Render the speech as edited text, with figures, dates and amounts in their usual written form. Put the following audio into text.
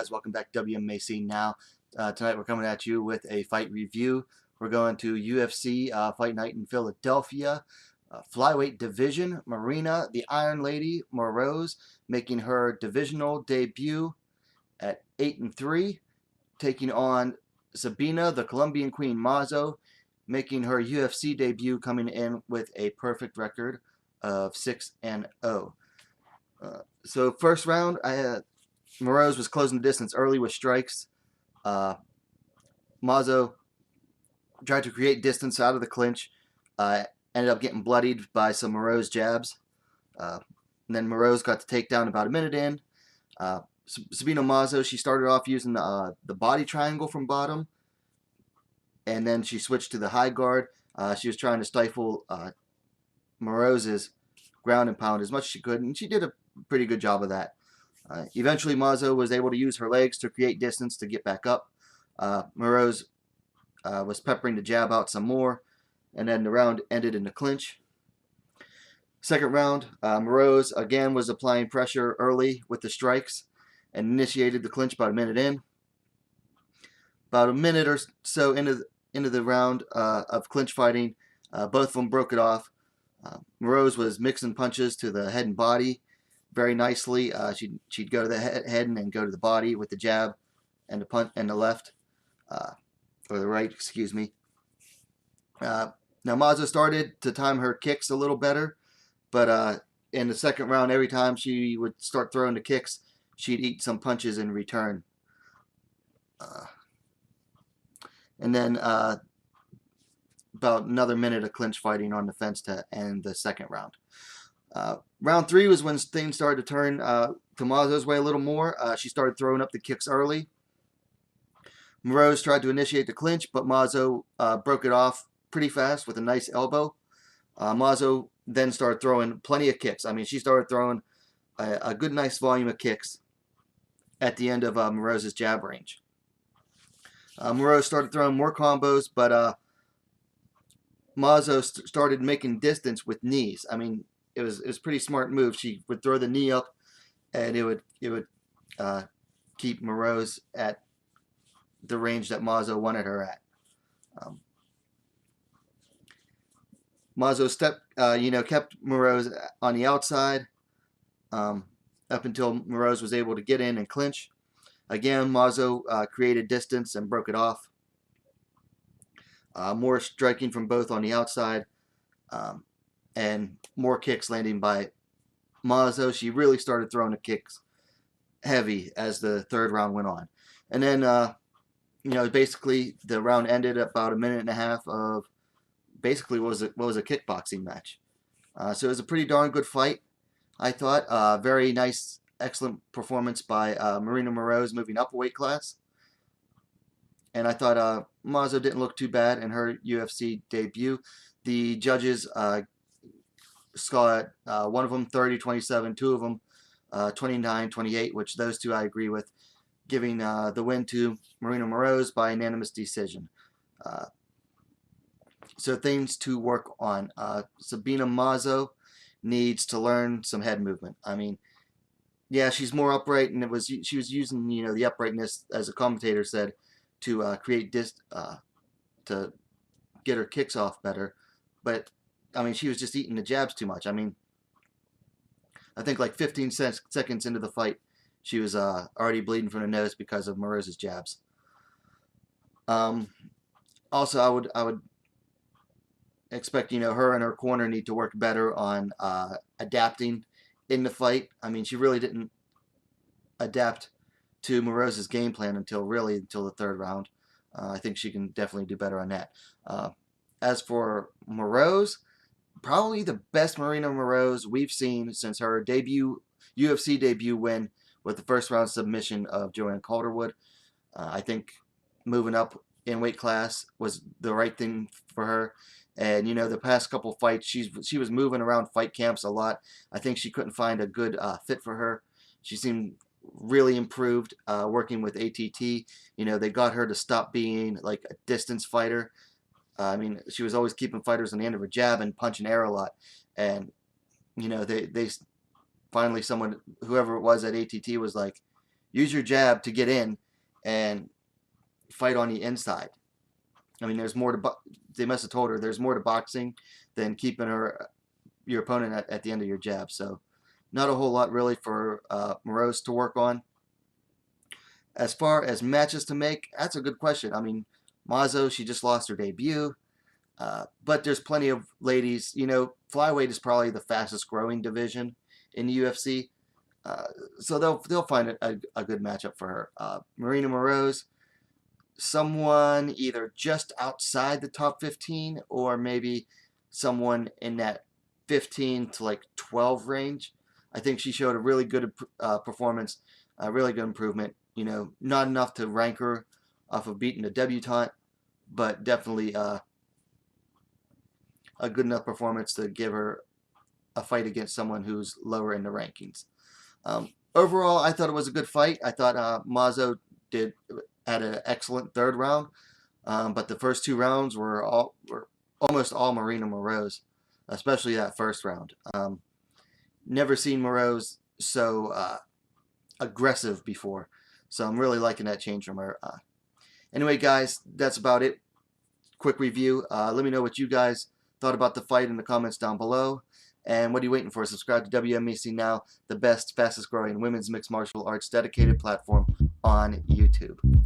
guys? Welcome back to WMMA Scene Now. Tonight we're coming at you with a fight review. We're going to UFC Fight Night in Philadelphia. Flyweight division, Maryna, the Iron Lady, Moroz, making her divisional debut at 8-3, taking on Sabina, the Colombian Queen Mazo, making her UFC debut, coming in with a perfect record of 6-0. So first round, Moroz was closing the distance early with strikes. Mazo tried to create distance out of the clinch. Ended up getting bloodied by some Moroz jabs. And then Moroz got the takedown about a minute in. Sabina Mazo, she started off using the body triangle from bottom. And then she switched to the high guard. She was trying to stifle Moroz's ground and pound as much as she could. And she did a pretty good job of that. Eventually, Mazo was able to use her legs to create distance to get back up. Moroz was peppering the jab out some more, and then the round ended in a clinch. Second round, Moroz again was applying pressure early with the strikes and initiated the clinch about a minute in. About a minute or so into the round of clinch fighting, both of them broke it off. Moroz was mixing punches to the head and body very nicely. She'd go to the head and then go to the body with the jab and the punch and the left, or the right, excuse me. Now Mazo started to time her kicks a little better, but in the second round, every time she would start throwing the kicks, she'd eat some punches in return. And then about another minute of clinch fighting on the fence to end the second round. Round three was when things started to turn to Mazo's way a little more. She started throwing up the kicks early. Moroz tried to initiate the clinch, but Mazo broke it off pretty fast with a nice elbow. Mazo then started throwing plenty of kicks. I mean, she started throwing a good, nice volume of kicks at the end of Moroz's jab range. Moroz started throwing more combos, but Mazo started making distance with knees. I mean, it was a pretty smart move. She would throw the knee up, and it would keep Moroz at the range that Mazo wanted her at. Mazo kept Moroz on the outside up until Moroz was able to get in and clinch. Again, Mazo created distance and broke it off. More striking from both on the outside, and more kicks landing by Mazo. She really started throwing the kicks heavy as the third round went on. And then, basically the round ended at about a minute and a half of basically what was a kickboxing match. So it was a pretty darn good fight, I thought. Very nice, excellent performance by Maryna Moroz, moving up a weight class. And I thought Mazo didn't look too bad in her UFC debut. The judges saw it, one of them 30-27, two of them 29-28, which those two I agree with, giving the win to Maryna Moroz by unanimous decision. So things to work on. Sabina Mazo needs to learn some head movement. I mean, yeah, she's more upright, and she was using the uprightness, as a commentator said, to create to get her kicks off better. But I mean, she was just eating the jabs too much. I mean, I think like 15 seconds into the fight, she was already bleeding from the nose because of Moroz's jabs. Also, I would expect her and her corner need to work better on adapting in the fight. I mean, she really didn't adapt to Moroz's game plan until the third round. I think she can definitely do better on that. As for Moroz, probably the best Maryna Moroz we've seen since her UFC debut win with the first round submission of Joanne Calderwood. I think moving up in weight class was the right thing for her. And the past couple fights, she was moving around fight camps a lot. I think she couldn't find a good fit for her. She seemed really improved working with ATT. They got her to stop being like a distance fighter. I mean, she was always keeping fighters on the end of her jab and punch and air a lot. And they finally, whoever it was at ATT was like, use your jab to get in and fight on the inside. I mean, there's more to. They must have told her there's more to boxing than keeping your opponent at the end of your jab. So, not a whole lot really for Moroz to work on. As far as matches to make, that's a good question. I mean, Mazo, she just lost her debut. But there's plenty of ladies. You know, flyweight is probably the fastest growing division in the UFC. So they'll find a good matchup for her. Maryna Moroz, someone either just outside the top 15 or maybe someone in that 15 to like 12 range. I think she showed a really good performance, a really good improvement. You know, not enough to rank her off of beating a debutante, but definitely a good enough performance to give her a fight against someone who's lower in the rankings. Overall, I thought it was a good fight. I thought Mazo had an excellent third round, but the first 2 rounds were almost all Maryna Moroz, especially that first round. Never seen Moroz so aggressive before, so I'm really liking that change from her. Anyway, guys, that's about it. Quick review. Let me know what you guys thought about the fight in the comments down below. And what are you waiting for? Subscribe to WMMA Now, the best, fastest growing women's mixed martial arts dedicated platform on YouTube.